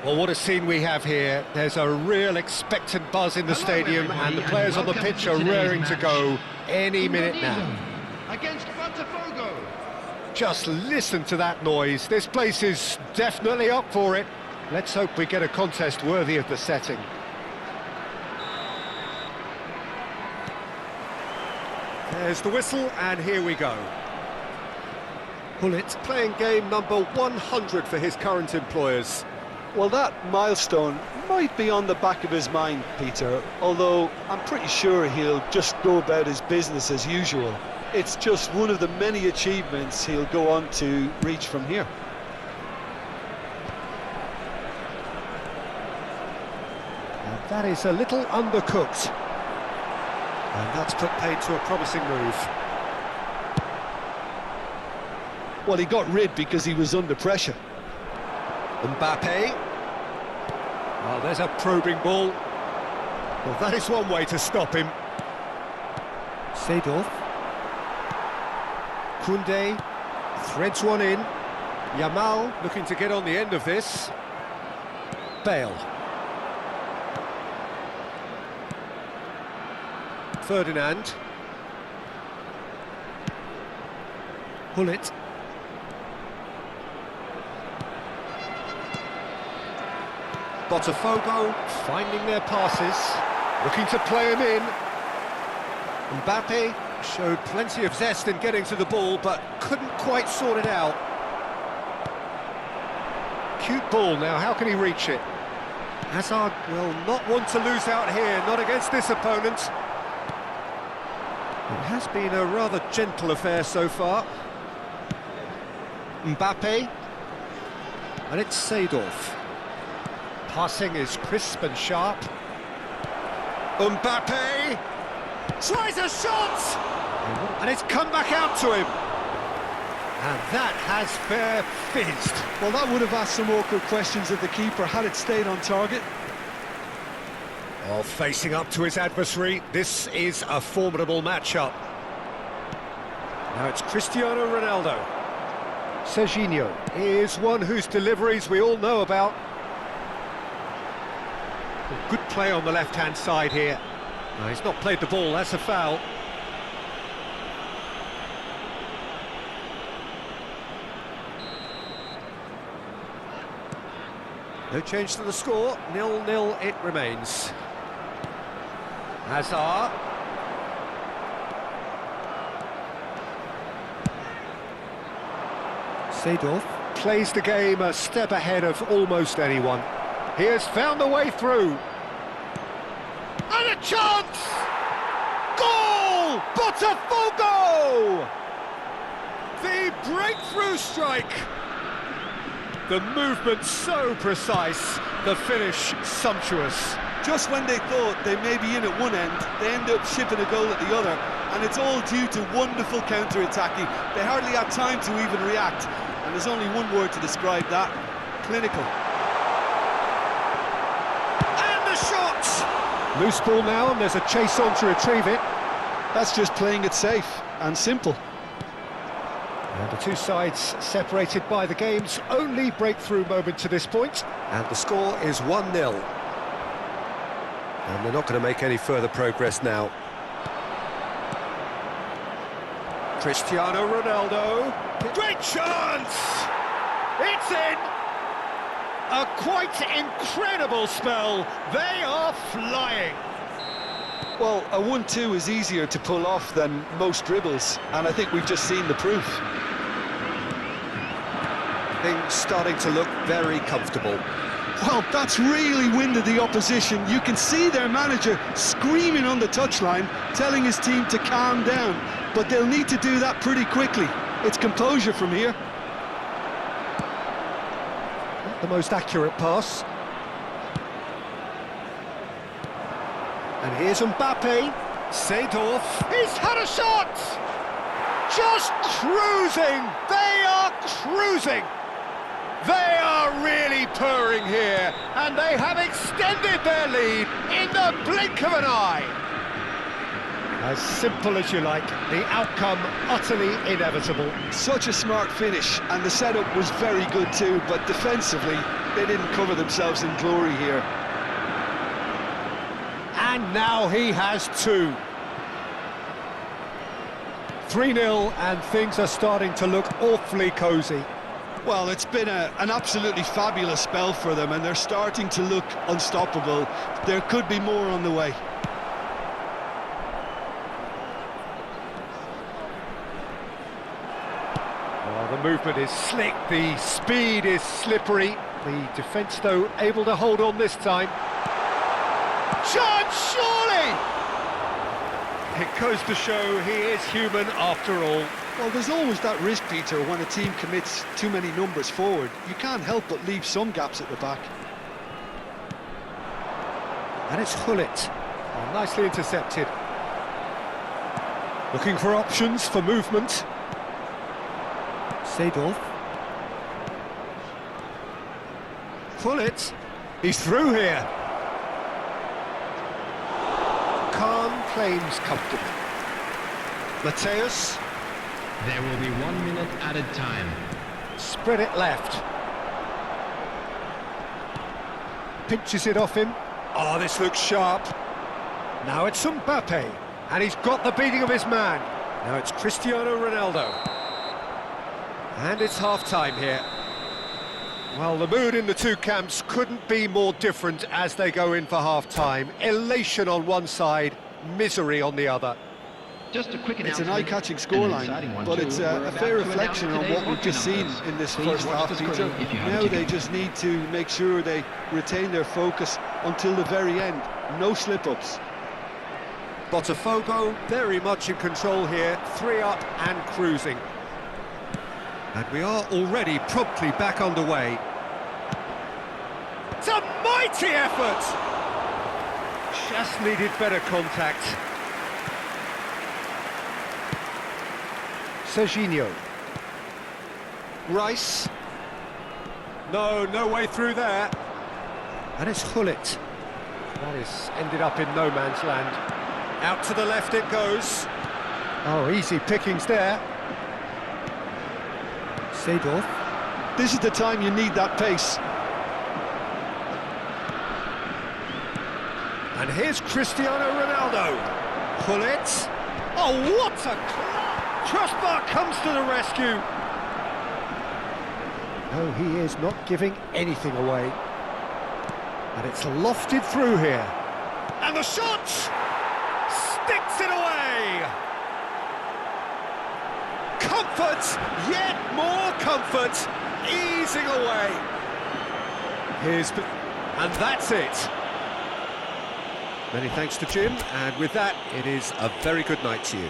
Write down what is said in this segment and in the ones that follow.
Well, what a scene we have here. There's a real expectant buzz in the stadium, and the players on the pitch are raring to go any minute now. Against Botafogo. Just listen to that noise. This place is definitely up for it. Let's hope we get a contest worthy of the setting. There's the whistle, and here we go. Gullit playing game number 100 for his current employers. Well, that milestone might be on the back of his mind, Peter, although I'm pretty sure he'll just go about his business as usual. It's just one of the many achievements he'll go on to reach from here. And that is a little undercooked. And that's put paid to a promising move. Well, he got rid because he was under pressure. Mbappe. Well, there's a probing ball. Well, that is one way to stop him. Seedorf. Koundé threads one in. Yamal looking to get on the end of this. Bale. Ferdinand. Gullit. Botafogo finding their passes, looking to play him in. Mbappe showed plenty of zest in getting to the ball, but couldn't quite sort it out. Cute ball now, how can he reach it? Hazard will not want to lose out here, not against this opponent. It has been a rather gentle affair so far. Mbappe. And it's Seedorf. Passing is crisp and sharp. Mbappe tries a shot! And it's come back out to him. And that has fair fizzed. Well, that would have asked some awkward questions of the keeper had it stayed on target. Well, facing up to his adversary, this is a formidable matchup. Now it's Cristiano Ronaldo. Serginho is one whose deliveries we all know about. Good play on the left-hand side here. No, he's not played the ball, that's a foul. No change to the score, 0-0 it remains. Hazard. Seedorf plays the game a step ahead of almost anyone. He has found a way through. And a chance! Goal! Botafogo! The breakthrough strike. The movement so precise, the finish sumptuous. Just when they thought they may be in at one end, they end up shipping a goal at the other, and it's all due to wonderful counter-attacking. They hardly had time to even react, and there's only one word to describe that: clinical. Loose ball now, and there's a chase on to retrieve it. That's just playing it safe and simple. And the two sides separated by the game's only breakthrough moment to this point. And the score is 1-0. And they're not going to make any further progress now. Cristiano Ronaldo. Great chance! It's in! A quite incredible spell. They are flying. Well, a 1-2 is easier to pull off than most dribbles, and I think we've just seen the proof. Things starting to look very comfortable. Well, that's really winded the opposition. You can see their manager screaming on the touchline, telling his team to calm down, but they'll need to do that pretty quickly. It's composure from here. The most accurate pass. And here's Mbappe. Seedorf. He's had a shot! Just cruising! They are cruising! They are really purring here, and they have extended their lead in the blink of an eye. As simple as you like, the outcome utterly inevitable. Such a smart finish, and the setup was very good too, but defensively, they didn't cover themselves in glory here. And now he has two. 3-0, and things are starting to look awfully cosy. Well, it's been an absolutely fabulous spell for them, and they're starting to look unstoppable. There could be more on the way. Well, the movement is slick, the speed is slippery. The defence, though, able to hold on this time. Chance, surely! It goes to show he is human after all. Well, there's always that risk, Peter, when a team commits too many numbers forward. You can't help but leave some gaps at the back. And it's Gullit. Oh, nicely intercepted. Looking for options for movement. Seedorf. Gullit. He's through here. Calm claims comfortably. Mateus. There will be 1 minute added time. Spread it left. Pinches it off him. Oh, this looks sharp. Now it's Mbappe, and he's got the beating of his man. Now it's Cristiano Ronaldo. And it's half-time here. Well, the mood in the two camps couldn't be more different as they go in for half-time. Elation on one side, misery on the other. Just a quick It's an announcement. eye-catching An scoreline, exciting one but too. it's We're a about fair to reflection announce on what today's we've just working seen numbers. in this Please first watch half, the Peter. screen if you have a Now they ticket. just need to make sure they retain their focus until the very end. No slip-ups. Botafogo very much in control here, 3 up and cruising. And we are already promptly back underway. It's a mighty effort! Just needed better contact. Serginho. Rice. No way through there. And it's Gullit. That is ended up in no man's land. Out to the left it goes. Oh, easy pickings there. Seedorf. This is the time you need that pace. And here's Cristiano Ronaldo. Gullit. Oh, what a crossbar comes to the rescue. No, he is not giving anything away. And it's lofted through here. And the shot! Sticks it away! Comfort! Yet more comfort! Easing away. And that's it. Many thanks to Jim, and with that, it is a very good night to you.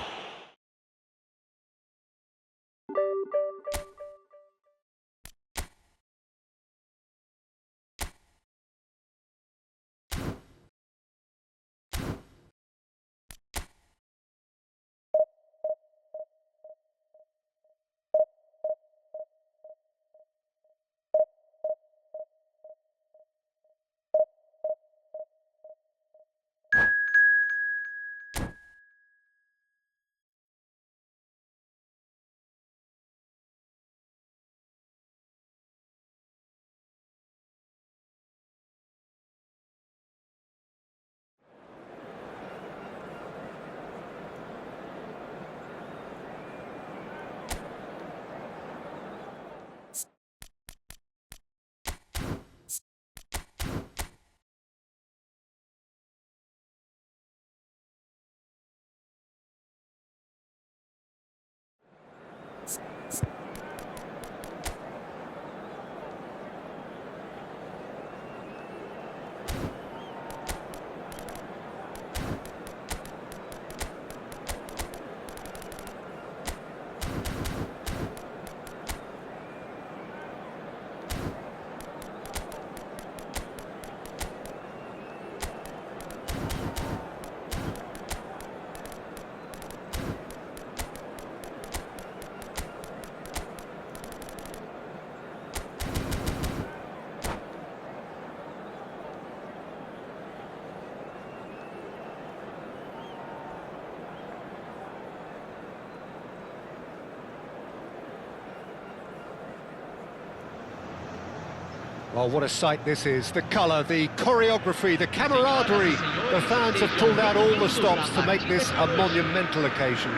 Well, what a sight this is. The colour, the choreography, the camaraderie. The fans have pulled out all the stops to make this a monumental occasion.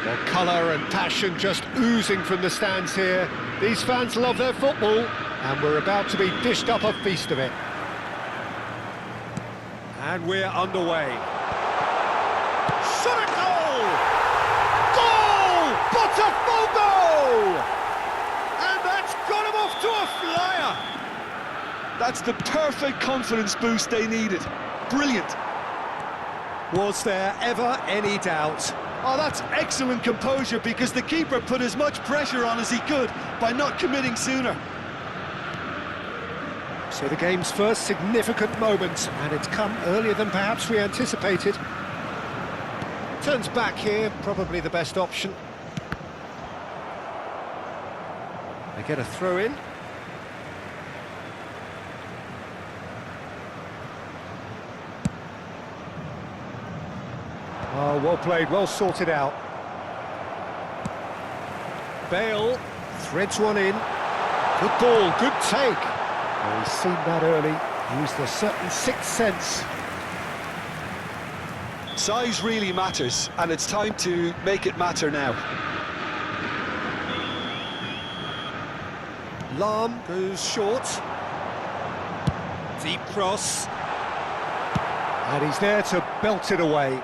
Well, colour and passion just oozing from the stands here. These fans love their football, and we're about to be dished up a feast of it. And we're underway. Shot at goal! Goal! Botafogo! And that's got him off to a flyer! That's the perfect confidence boost they needed. Brilliant. Was there ever any doubt? Oh, that's excellent composure, because the keeper put as much pressure on as he could by not committing sooner. So the game's first significant moment, and it's come earlier than perhaps we anticipated. Turns back here, probably the best option. They get a throw in. Oh, well played, well sorted out. Bale threads one in. Good ball, good take. Well, he's seen that early, used a certain sixth sense. Size really matters, and it's time to make it matter now. Lahm goes short. Deep cross. And he's there to belt it away.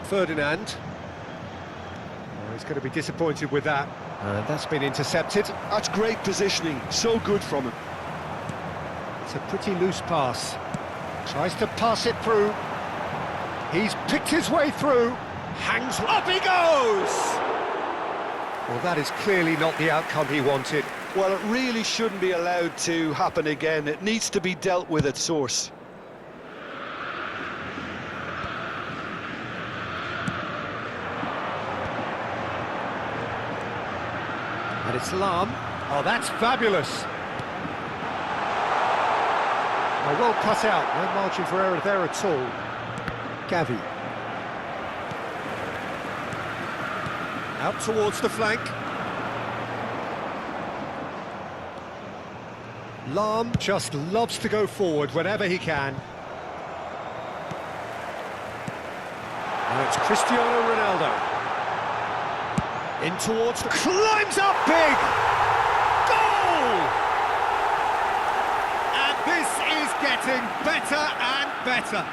Ferdinand. Oh, he's going to be disappointed with that. That's been intercepted. That's great positioning, so good from him. It's a pretty loose pass. Tries to pass it through. He's picked his way through. Hangs, up he goes! Well, that is clearly not the outcome he wanted. Well, it really shouldn't be allowed to happen again. It needs to be dealt with at source. And it's Lahm. Oh, that's fabulous. Oh, well cut out. No margin for error there at all. Gavi. Out towards the flank. Lahm just loves to go forward whenever he can. And it's Cristiano Ronaldo. In towards the... climbs up big! Goal! And this is getting better and better.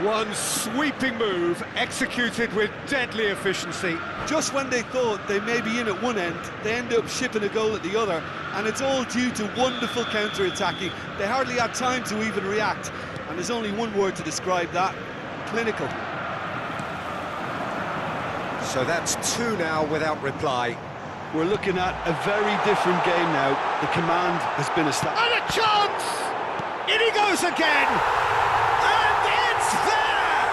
One sweeping move, executed with deadly efficiency. Just when they thought they may be in at one end, they end up shipping a goal at the other, and it's all due to wonderful counter-attacking. They hardly had time to even react, and there's only one word to describe that: clinical. So that's two now without reply. We're looking at a very different game now. The command has been established. And a chance! In he goes again! And it's there!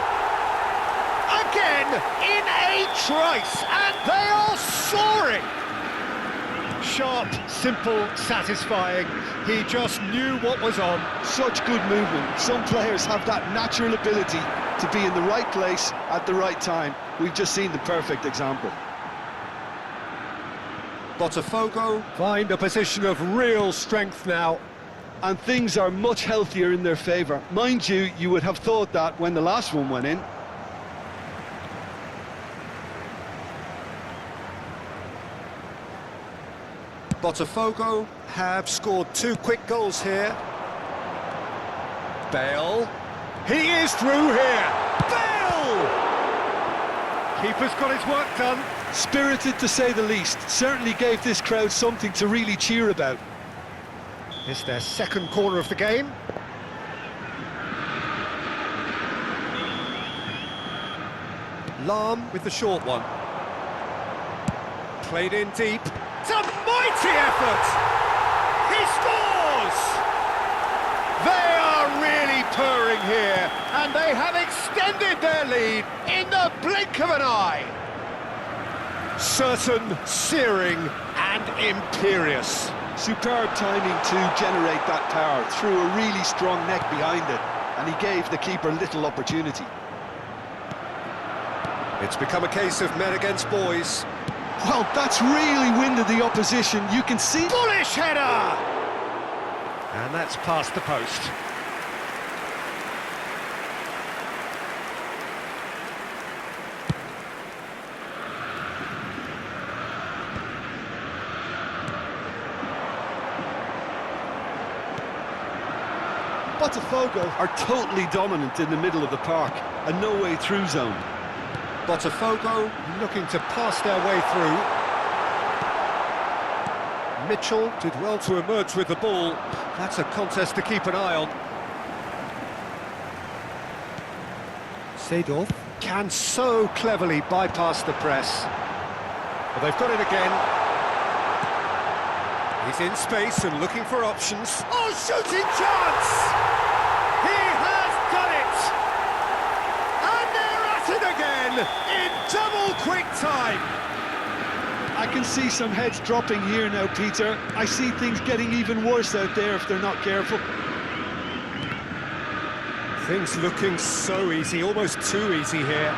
Again, in a trice, and they are soaring! Sharp, simple, satisfying. He just knew what was on. Such good movement. Some players have that natural ability to be in the right place at the right time. We've just seen the perfect example. Botafogo find a position of real strength now. And things are much healthier in their favour. Mind you, you would have thought that when the last one went in. Botafogo have scored two quick goals here. Bale. He is through here. Bale! Keeper's got his work done. Spirited, to say the least. Certainly gave this crowd something to really cheer about. It's their second corner of the game. Lahm with the short one. Played in deep. It's a mighty effort! He scores! They are really purring here, and they have extended their lead in the blink of an eye. Certain, searing, and imperious. Superb timing to generate that power, threw a really strong neck behind it, and he gave the keeper little opportunity. It's become a case of men against boys. Well, that's really winded the opposition. You can see... Bullish header! And that's past the post. Botafogo are totally dominant in the middle of the park, a no-way through zone. Botafogo looking to pass their way through. Mitchell did well to emerge with the ball. That's a contest to keep an eye on. Seedorf can so cleverly bypass the press. But they've got it again. He's in space and looking for options. Oh, shooting chance! He has done it! And they're at it again in double quick time. I can see some heads dropping here now, Peter. I see things getting even worse out there if they're not careful. Things looking so easy, almost too easy here.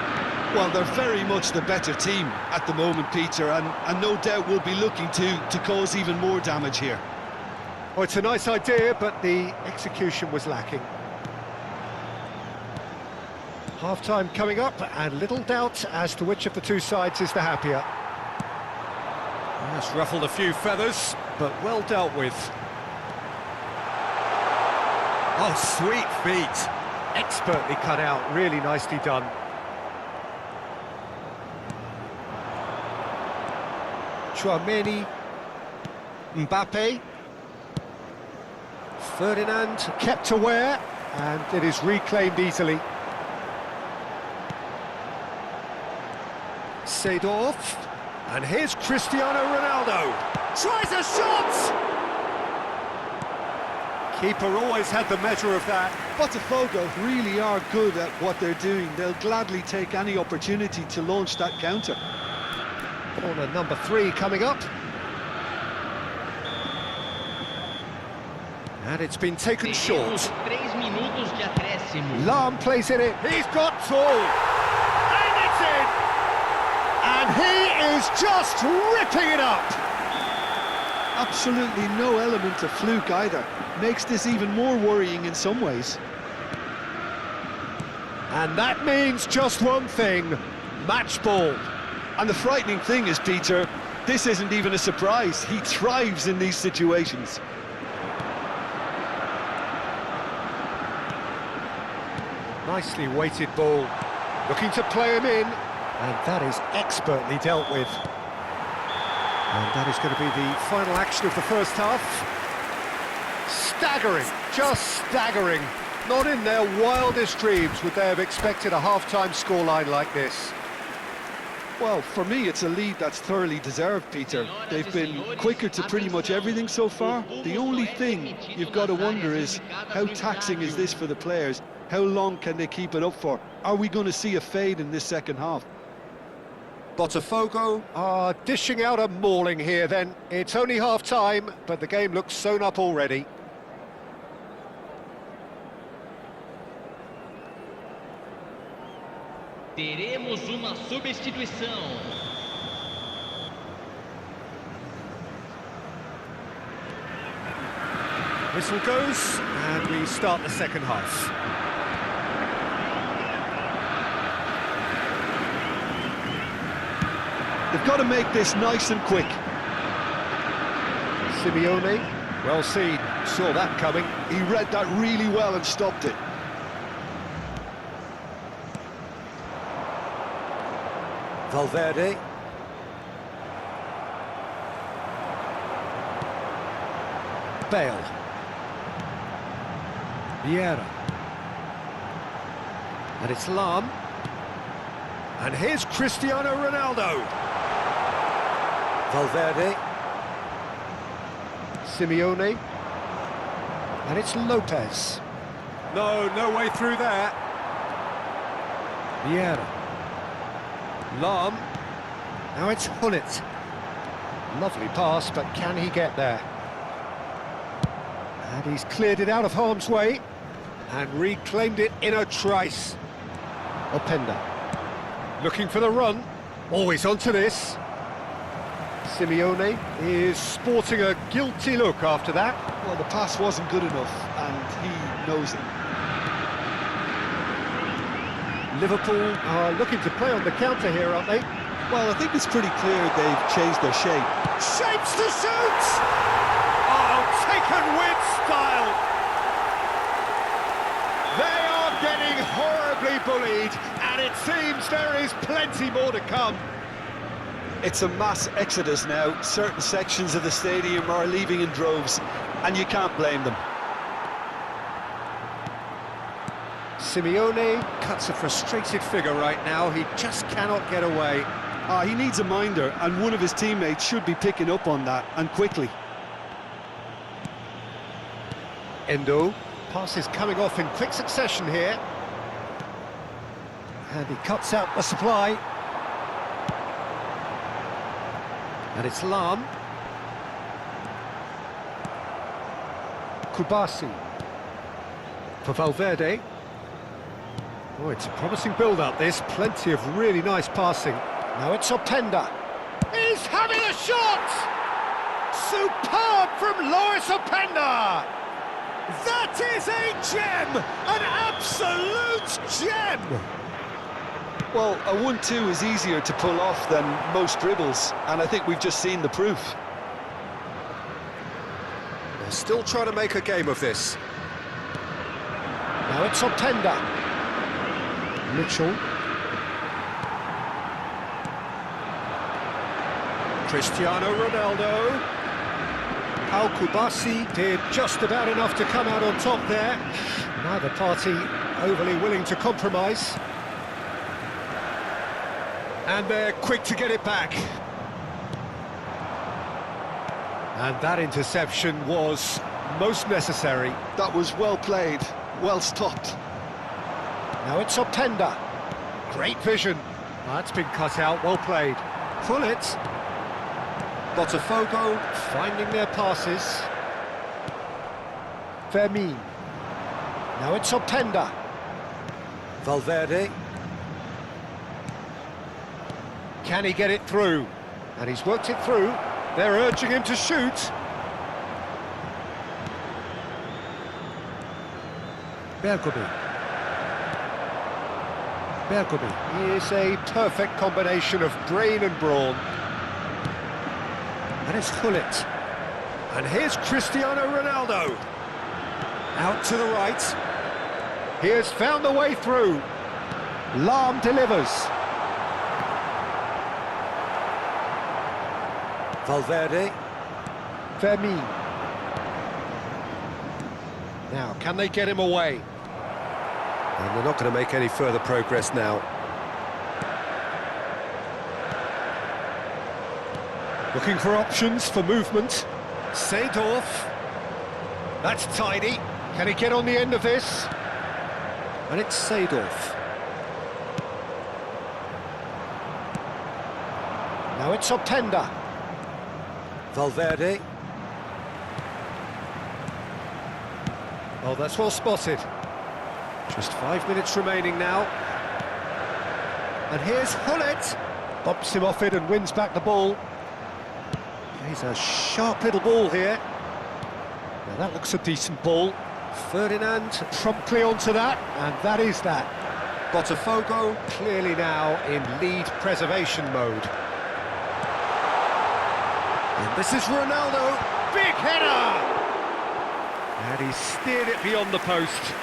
Well, they're very much the better team at the moment, Peter, and no doubt will be looking to cause even more damage here. Oh, it's a nice idea, but the execution was lacking. Half-time coming up, and little doubt as to which of the two sides is the happier. That's ruffled a few feathers, but well dealt with. Oh, sweet feet. Expertly cut out, really nicely done. Chouameni, Mbappe, Ferdinand kept aware, and it is reclaimed easily. Seedorf, and here's Cristiano Ronaldo, tries a shot! Keeper always had the measure of that. Botafogo really are good at what they're doing. They'll gladly take any opportunity to launch that counter. Corner number 3 coming up. And it's been taken short. 3 minutos de acréscimo. Lahm plays in it. He's got tall. And it's in. And he is just ripping it up. Absolutely no element of fluke either. Makes this even more worrying in some ways. And that means just one thing. Match ball. And the frightening thing is, Peter, this isn't even a surprise. He thrives in these situations. Nicely weighted ball. Looking to play him in. And that is expertly dealt with. And that is going to be the final action of the first half. Staggering, just staggering. Not in their wildest dreams would they have expected a half-time scoreline like this. Well, for me, it's a lead that's thoroughly deserved, Peter. They've been quicker to pretty much everything so far. The only thing you've got to wonder is, how taxing is this for the players? How long can they keep it up for? Are we going to see a fade in this second half? Botafogo are dishing out a mauling here then. It's only half-time, but the game looks sewn up already. Teremos uma substituição. Whistle goes, and we start the second half. They've got to make this nice and quick. Simeone, well seen, saw that coming. He read that really well and stopped it. Valverde. Bale. Vieira. And it's Lahm. And here's Cristiano Ronaldo. Valverde. Simeone. And it's Lopez. No way through there. Vieira. Lahm. Now it's Hullet. Lovely pass, but can he get there? And he's cleared it out of harm's way and reclaimed it in a trice. Openda. Looking for the run. Always onto this. Simeone is sporting a guilty look after that. Well, the pass wasn't good enough, and he knows it. Liverpool are looking to play on the counter here, aren't they? Well, I think it's pretty clear they've changed their shape. Shapes to shoot! Oh, taken with style! They are getting horribly bullied, and it seems there is plenty more to come. It's a mass exodus now. Certain sections of the stadium are leaving in droves, and you can't blame them. Simeone cuts a frustrated figure right now. He just cannot get away. He needs a minder, and one of his teammates should be picking up on that, and quickly. Endo. Passes coming off in quick succession here. And he cuts out the supply. And it's Lam. Kubasi. For Valverde. Oh, it's a promising build-up, this. Plenty of really nice passing. Now it's Openda. He's having a shot! Superb from Loris Openda! That is a gem! An absolute gem! Well, a 1-2 is easier to pull off than most dribbles, and I think we've just seen the proof. They're still trying to make a game of this. Now it's Openda. Mitchell. Cristiano Ronaldo. Al Kubasi did just about enough to come out on top there. Neither party overly willing to compromise. And they're quick to get it back. And that interception was most necessary. That was well played, well stopped. Now it's Openda. Great vision. That's been cut out, well played. Pullet. Botafogo finding their passes. Fermin. Now it's Openda. Valverde. Can he get it through? And he's worked it through. They're urging him to shoot. Bergomi. Bergomi. He is a perfect combination of brain and brawn. And it's Gullit. And here's Cristiano Ronaldo. Out to the right. He has found the way through. Lam delivers. Valverde. Fermin. Now, can they get him away? And they're not going to make any further progress now. Looking for options for movement. Seedorf. That's tidy. Can he get on the end of this? And it's Seedorf. Now it's Openda. Valverde. Oh, that's well spotted. Just 5 minutes remaining now. And here's Gullit. Bumps him off it and wins back the ball. He's a sharp little ball here. Now that looks a decent ball. Ferdinand promptly onto that, and that is that. Botafogo clearly now in lead preservation mode. And this is Ronaldo, big header! And he steered it beyond the post.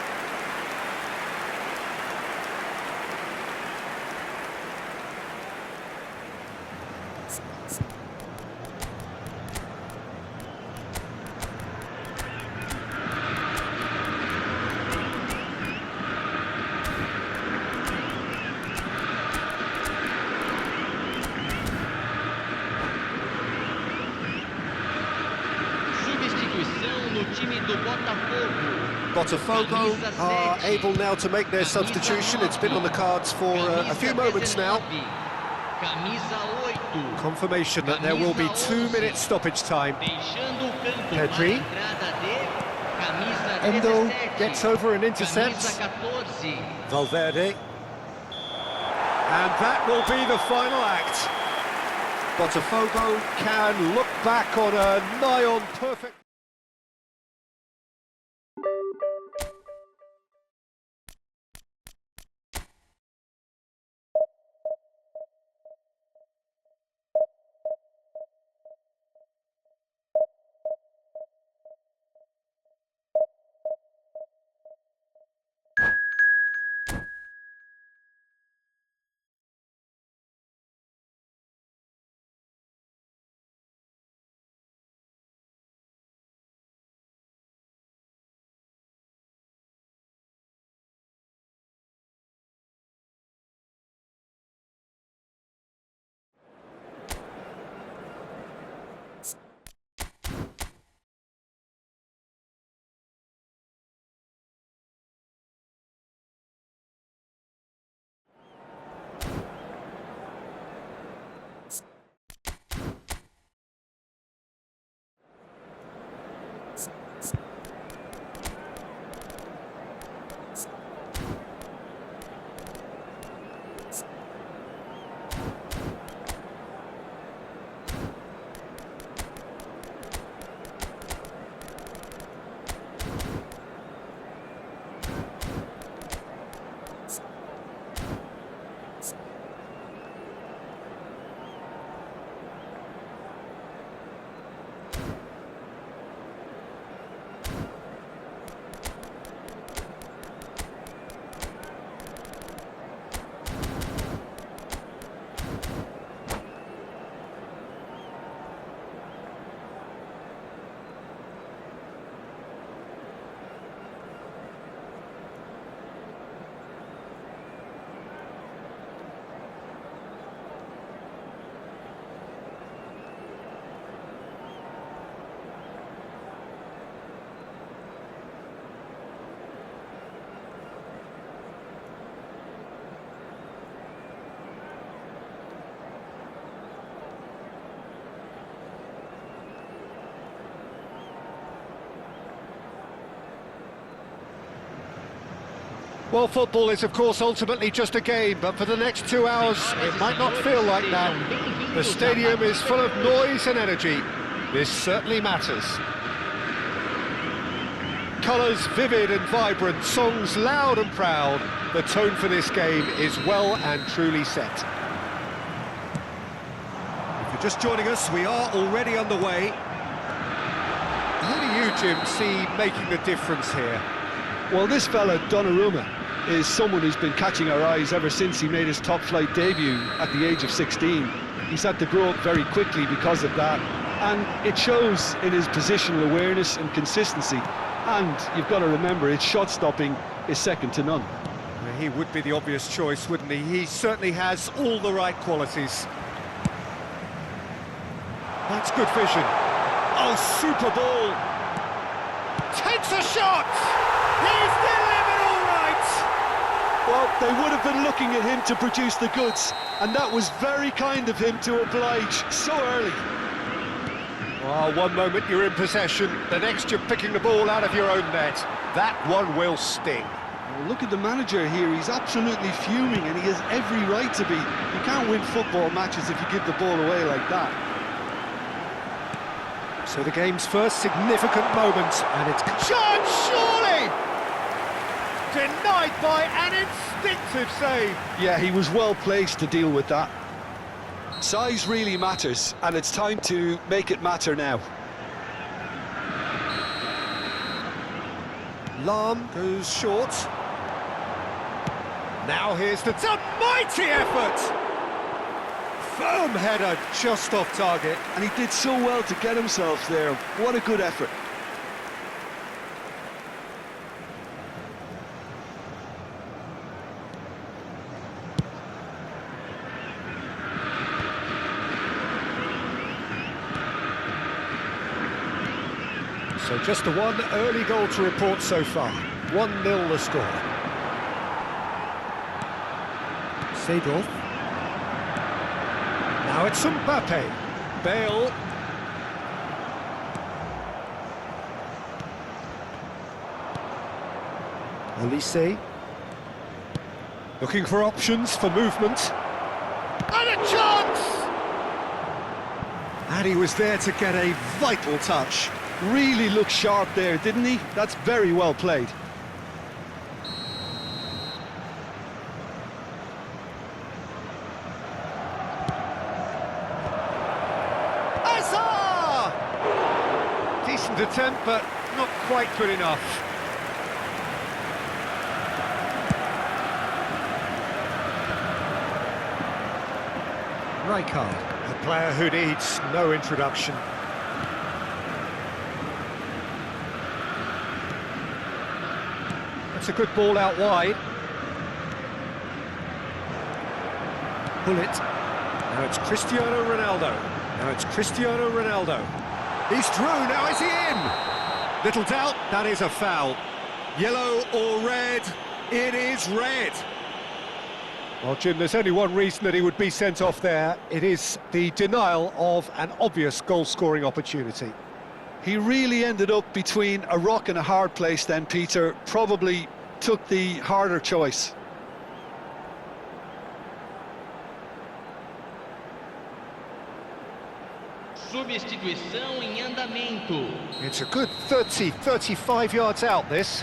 Botafogo are able now to make their substitution. It's been on the cards for a few moments now. Confirmation that there will be 2 minutes stoppage time. Pedri. Endo gets over and intercepts. Valverde. And that will be the final act. Botafogo can look back on a nigh-on perfect... Well, football is, of course, ultimately just a game, but for the next 2 hours, it might not feel like that. The stadium is full of noise and energy. This certainly matters. Colours vivid and vibrant, songs loud and proud. The tone for this game is well and truly set. If you're just joining us, we are already underway. Who do you, Jim, see making the difference here? Well, this fella, Donnarumma, is someone who's been catching our eyes ever since he made his top-flight debut at the age of 16. He's had to grow up very quickly because of that, and it shows in his positional awareness and consistency. And you've got to remember, his shot-stopping is second to none. Well, he would be the obvious choice, wouldn't he? He certainly has all the right qualities. That's good vision. Oh, super ball! Takes a shot! He's delivered all right! Well, they would have been looking at him to produce the goods, and that was very kind of him to oblige so early. Well, one moment you're in possession, the next you're picking the ball out of your own net. That one will sting. Well, look at the manager here, he's absolutely fuming, and he has every right to be. You can't win football matches if you give the ball away like that. So the game's first significant moment, and it's... Shot, surely! Denied by an instinctive save. Yeah, he was well placed to deal with that. Size really matters, and it's time to make it matter now. Lahm goes short. Now here's the... It's a mighty effort! Firm header, just off target. And he did so well to get himself there. What a good effort. So just the one early goal to report so far. 1-0 the score. Seedorf. Now it's Mbappe. Bale. Olise. Looking for options for movement. And a chance! And he was there to get a vital touch. Really looked sharp there, didn't he? That's very well played. Hazard! Decent attempt, but not quite good enough. Rijkaard, a player who needs no introduction. That's a good ball out wide. Bullet. Now it's Cristiano Ronaldo. Now it's Cristiano Ronaldo. He's through, now is he in? Little doubt, that is a foul. Yellow or red? It is red. Well, Jim, there's only one reason that he would be sent off there. It is the denial of an obvious goal-scoring opportunity. He really ended up between a rock and a hard place then, Peter. Probably took the harder choice. Substituição em andamento. It's a good 30, 35 yards out, this.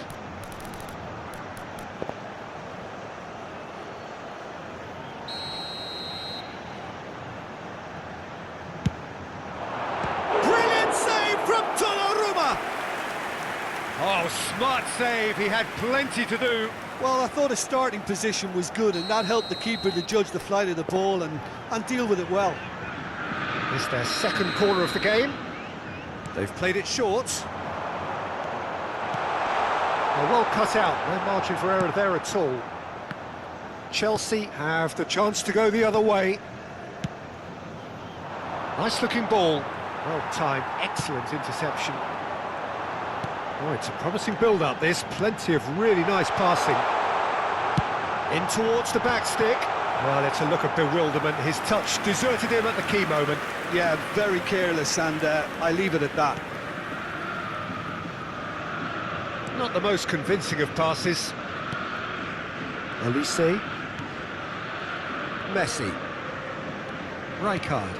Oh, smart save, he had plenty to do. Well, I thought his starting position was good, and that helped the keeper to judge the flight of the ball and deal with it well. It's their second corner of the game. They've played it short. Well cut out, no margin for error there at all. Chelsea have the chance to go the other way. Nice looking ball. Well timed, excellent interception. Oh, it's a promising build-up, this. Plenty of really nice passing. In towards the back stick. Well, it's a look of bewilderment. His touch deserted him at the key moment. Yeah, very careless, and I leave it at that. Not the most convincing of passes. Olise. Messi. Rijkaard.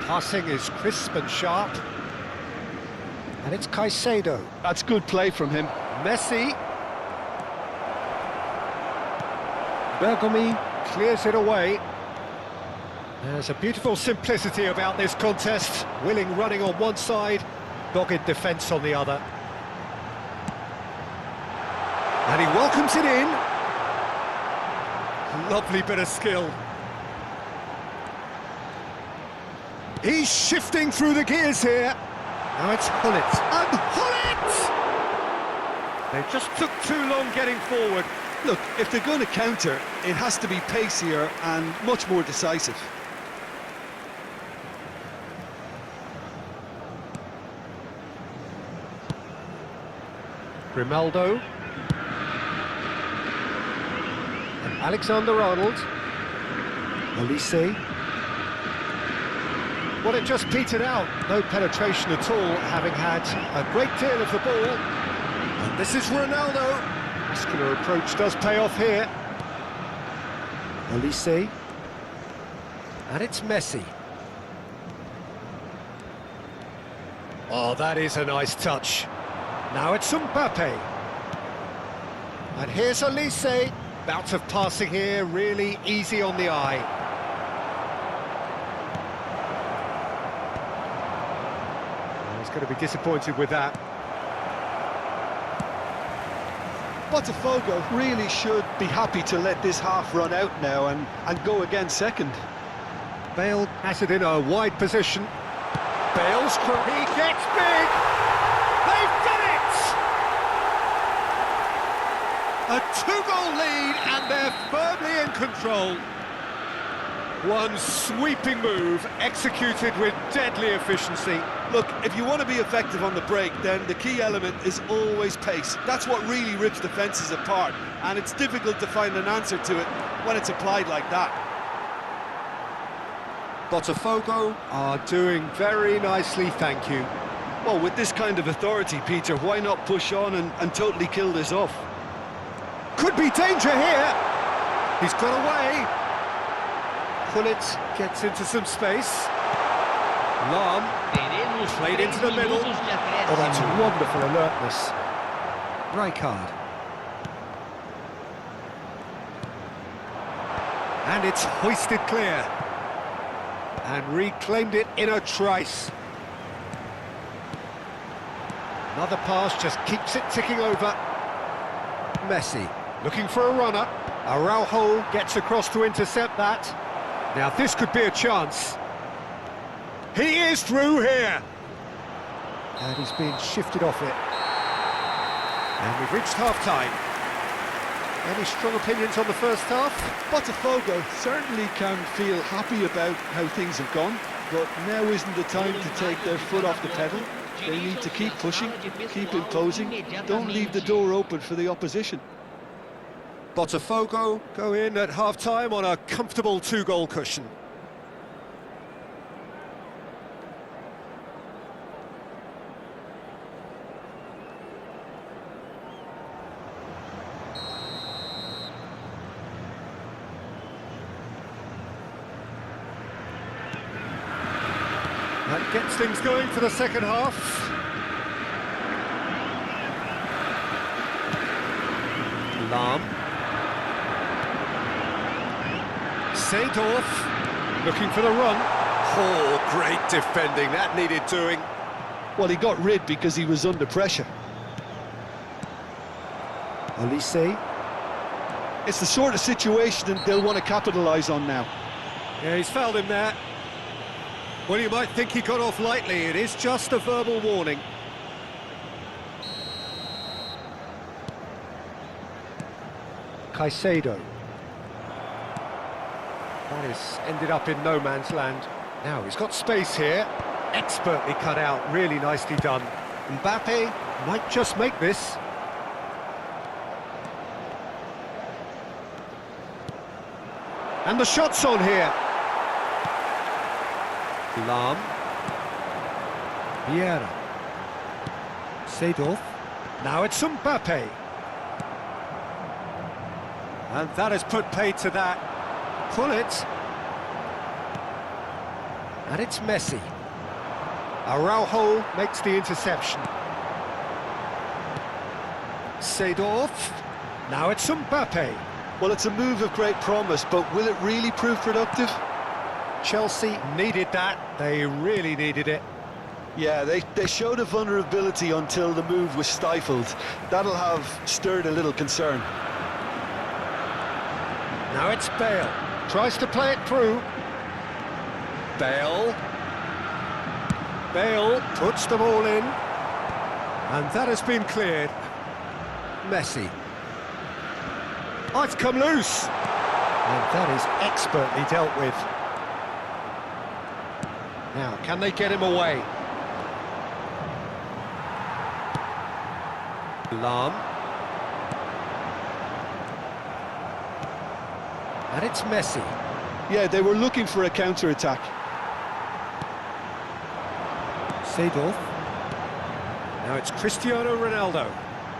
Passing is crisp and sharp. And it's Caicedo. That's good play from him. Messi. Bergomi clears it away. There's a beautiful simplicity about this contest. Willing running on one side, dogged defence on the other. And he welcomes it in. Lovely bit of skill. He's shifting through the gears here. Now it's Hullet. And Hullet! They just took too long getting forward. Look, if they're going to counter, it has to be pacier and much more decisive. Grimaldo. And Alexander-Arnold. Olise. Well, it just petered out. No penetration at all, having had a great deal of the ball. And this is Ronaldo. Muscular approach does pay off here. Olise. And it's Messi. Oh, that is a nice touch. Now it's Mbappe. And here's Olise. Bout of passing here, really easy on the eye. He's going to be disappointed with that. Botafogo really should be happy to let this half run out now and go again second. Bale has it in a wide position. Bale's he gets big! They've done it! A two-goal lead and they're firmly in control. One sweeping move executed with deadly efficiency. Look, if you want to be effective on the break, then the key element is always pace. That's what really rips defences apart, and it's difficult to find an answer to it when it's applied like that. Botafogo are doing very nicely, thank you. Well, with this kind of authority, Peter, why not push on and totally kill this off? Could be danger here. He's got away. Hullet gets into some space. Lahm. Teremos Played 3 into the middle. minutos de Oh, that's acréscimo. wonderful alertness. Rijkaard. And it's hoisted clear. And reclaimed it in a trice. Another pass just keeps it ticking over. Messi looking for a runner. Araujo gets across to intercept that. Now this could be a chance. He is through here. And he's being shifted off it. And we've reached half-time. Any strong opinions on the first half? Botafogo certainly can feel happy about how things have gone, but now isn't the time to take their foot off the pedal. They need to keep pushing, keep imposing, don't leave the door open for the opposition. Botafogo go in at half-time on a comfortable 2-goal cushion. That gets things going for the second half. Lahm. Seedorf looking for the run. Oh, great defending, that needed doing. Well, he got rid because he was under pressure. Olise. It's the sort of situation that they'll want to capitalise on now. Yeah, he's fouled him there. Well, you might think he got off lightly, it is just a verbal warning. Caicedo. That is ended up in no man's land. Now he's got space here. Expertly cut out, really nicely done. Mbappe might just make this. And the shot's on here. Lahm. Vieira. Seedorf. Now it's Mbappe. And that has put paid to that. Pull it. And it's Messi. Araujo makes the interception. Seedorf. Now it's Mbappe. Well, it's a move of great promise, but will it really prove productive? Chelsea needed that. They really needed it. Yeah, they showed a vulnerability until the move was stifled. That'll have stirred a little concern. Now it's Bale. Tries to play it through. Bale. Bale puts the ball in. And that has been cleared. Messi. Oh, it's come loose. And that is expertly dealt with. Now, can they get him away? Lahm. And it's Messi. Yeah, they were looking for a counter-attack. Seedorf. Now it's Cristiano Ronaldo.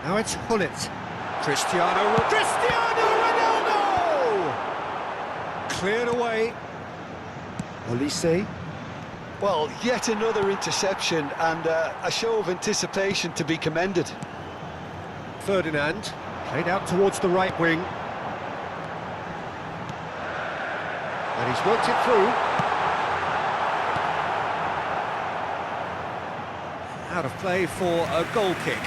Now it's Hullet. Cristiano Ronaldo! Cleared away. Olise. Well, yet another interception and a show of anticipation to be commended. Ferdinand. Played out towards the right wing. And he's worked it through. Out of play for a goal kick.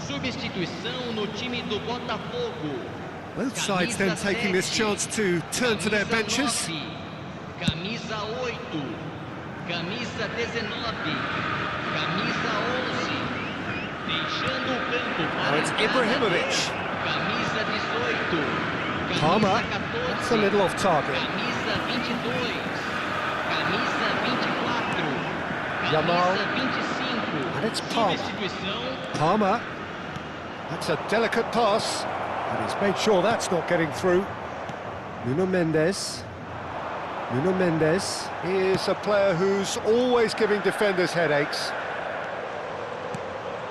Substituição no time do Botafogo. Both sides then taking this chance to turn to their benches. Camisa 8, camisa 19, camisa 11. Deixando o campo Now para it's Ibrahimovic. camisa 18. Palmer, Camisa 14. that's a little off target. Camisa 22. Camisa 24. Yamal. Camisa 25. And it's Palmer. Substituição. Palmer, that's a delicate pass, and he's made sure that's not getting through. Nuno Mendes. Nuno Mendes is a player who's always giving defenders headaches.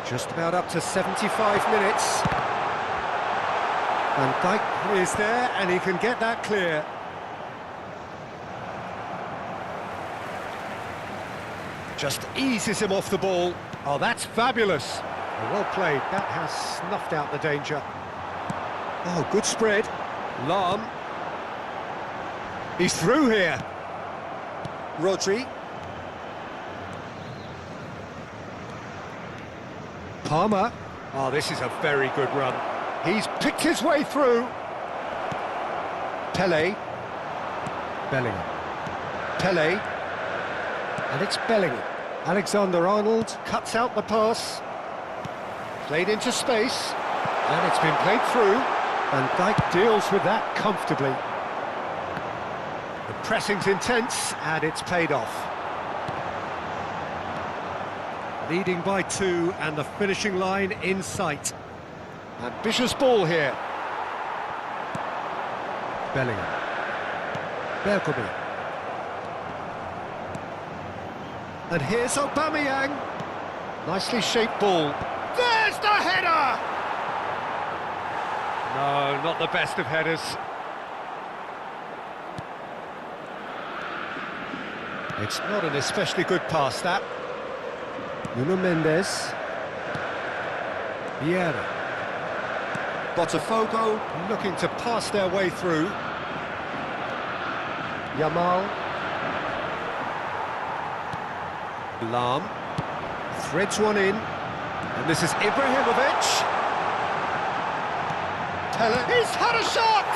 Just about up to 75 minutes. Van Dijk is there, and he can get that clear. Just eases him off the ball. Oh, that's fabulous. Well played. That has snuffed out the danger. Oh, good spread. Lahm. He's through here. Rodri. Palmer. Oh, this is a very good run. He's picked his way through. Pele. Bellingham. Pele. And it's Bellingham. Alexander-Arnold cuts out the pass. Played into space. And it's been played through. Van Dijk deals with that comfortably. The pressing's intense, and it's paid off. Leading by 2, and the finishing line in sight. Ambitious ball here. Bellingham. Bergkamp. And here's Aubameyang. Nicely shaped ball. There's the header! No, not the best of headers. It's not an especially good pass, that. Nuno Mendes. Vieira. Botafogo looking to pass their way through. Yamal. Lahm. Threads one in. And this is Ibrahimovic. Pele. He's had a shot!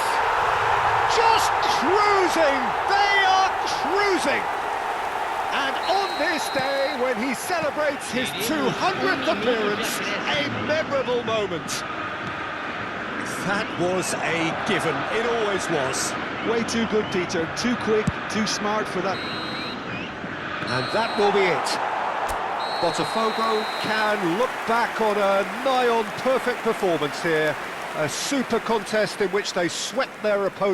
Just cruising! They are cruising! And on this day, when he celebrates his 200th appearance, a memorable moment. That was a given. It always was. Way too good, Peter. Too quick, too smart for that. And that will be it. Botafogo can look back on a nigh-on perfect performance here. A super contest in which they swept their opponents.